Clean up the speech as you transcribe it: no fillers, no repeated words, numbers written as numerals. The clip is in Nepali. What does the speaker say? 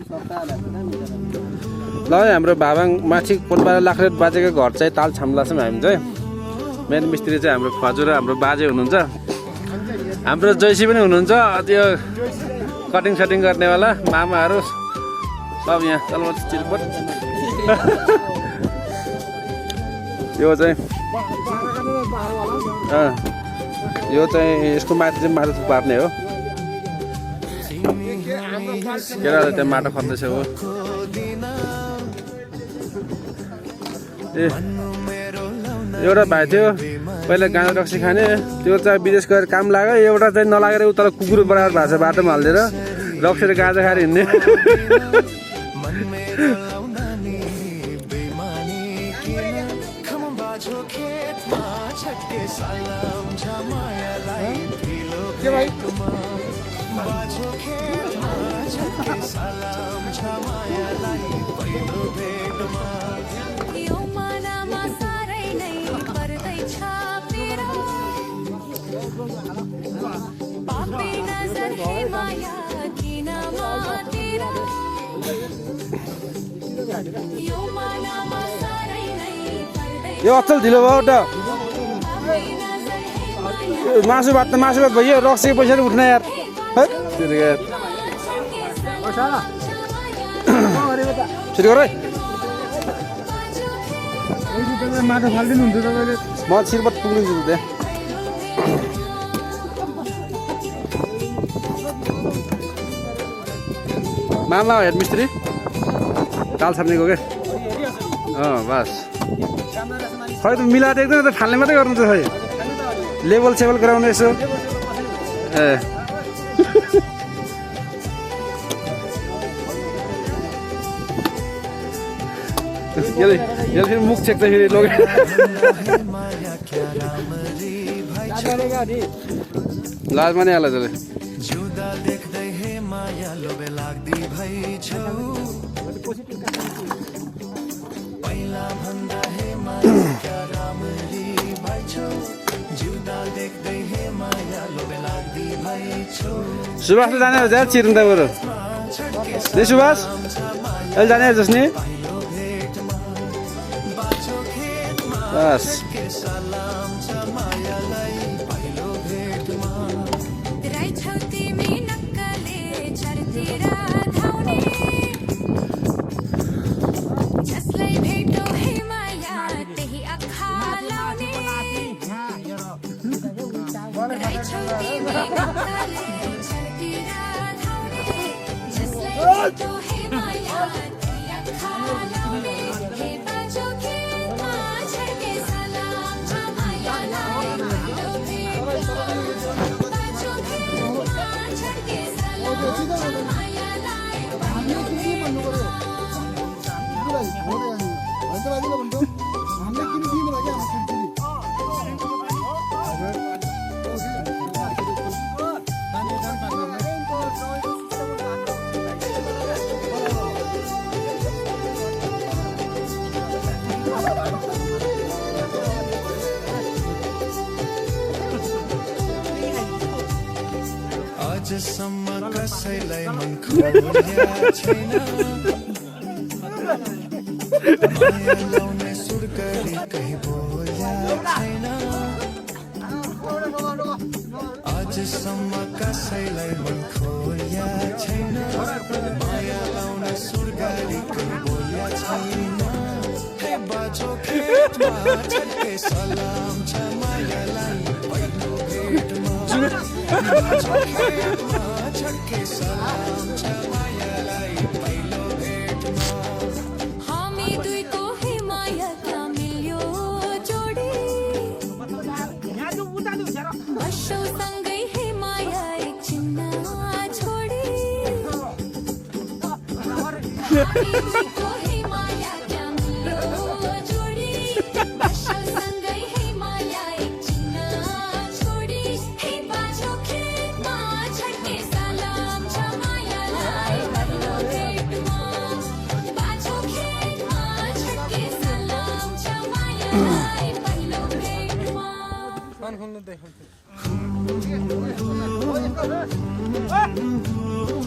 ल हाम्रो भाबाङ माथि कोटपाडा लाखरेट बाजेको घर चाहिँ ताल छाम्ला छौँ हामी चाहिँ मेन मिस्त्री चाहिँ हाम्रो खजु र हाम्रो बाजे हुनुहुन्छ हाम्रो जैसी पनि हुनुहुन्छ त्यो कटिङ सटिङ गर्नेवाला मामाहरू सब यहाँ तल चिरपट यो चाहिँ यसको माथि चाहिँ माटो पार्ने हो केटाले त्यहाँ माटो खन्दैछ हो ए एउटा भाइ थियो पहिला गाँजा रक्सी खाने त्यो चाहिँ विदेश गएर काम लाग्यो एउटा चाहिँ नलागेर उता कुकुर बराबर भएको छ बाटोमा हालिदिएर रक्सी र गाँजा खाएर हिँड्ने यो अचल ढिलो भयो त मासु भात भयो रक्सीको पैसा उठ्ने यार छिटो गर माटो फालिदिनु हुन्छ तपाईँले म छिरपट पुग्दिन्छु त्यहाँ मामा हेड मिस्त्री ताल छाप्नेको के बस खै त मिलाएर देख्दैन त फाल्ने मात्रै गर्नु छ खै लेबल सेबल गराउनु यसो ए यसले फेरि मुख छेक्छ फेरि लोगे लाज माने हाल्छ त्यसले सुभाष जाने हो यार चिर्नु त बरु नि सुभाष अहिले जाने जसनी बस आजसम्म कसैलाई मन खोल्या छैन माया लाउने सुरकरी कहीँ बोल्या छैन आजसम्म कसैलाई मन खोल्या छैन माया लाउने सुरकरी कहीँ बोल्या छैन हे बाजो खेतमा छड्के सलाम छ मायालाई पहिलो भेटमा छड्के सलाम छ मायालाई पहिलो भेटमा हामी दुईको हे माया क्या मिल्यो जोडी वर्षौं सँगै हे माया एकछिन छोडी हामी दुईको हे माया क्या मिल्यो जोडी वर्षौं सँगै हे माया एकछिन छोडी हे बाजो खेतमा छड्के सलाम छ मायालाई पहिलो भेटमा बाजो खेतमा छड्के सलाम छ मायालाई पहिलो भेटमा Huh?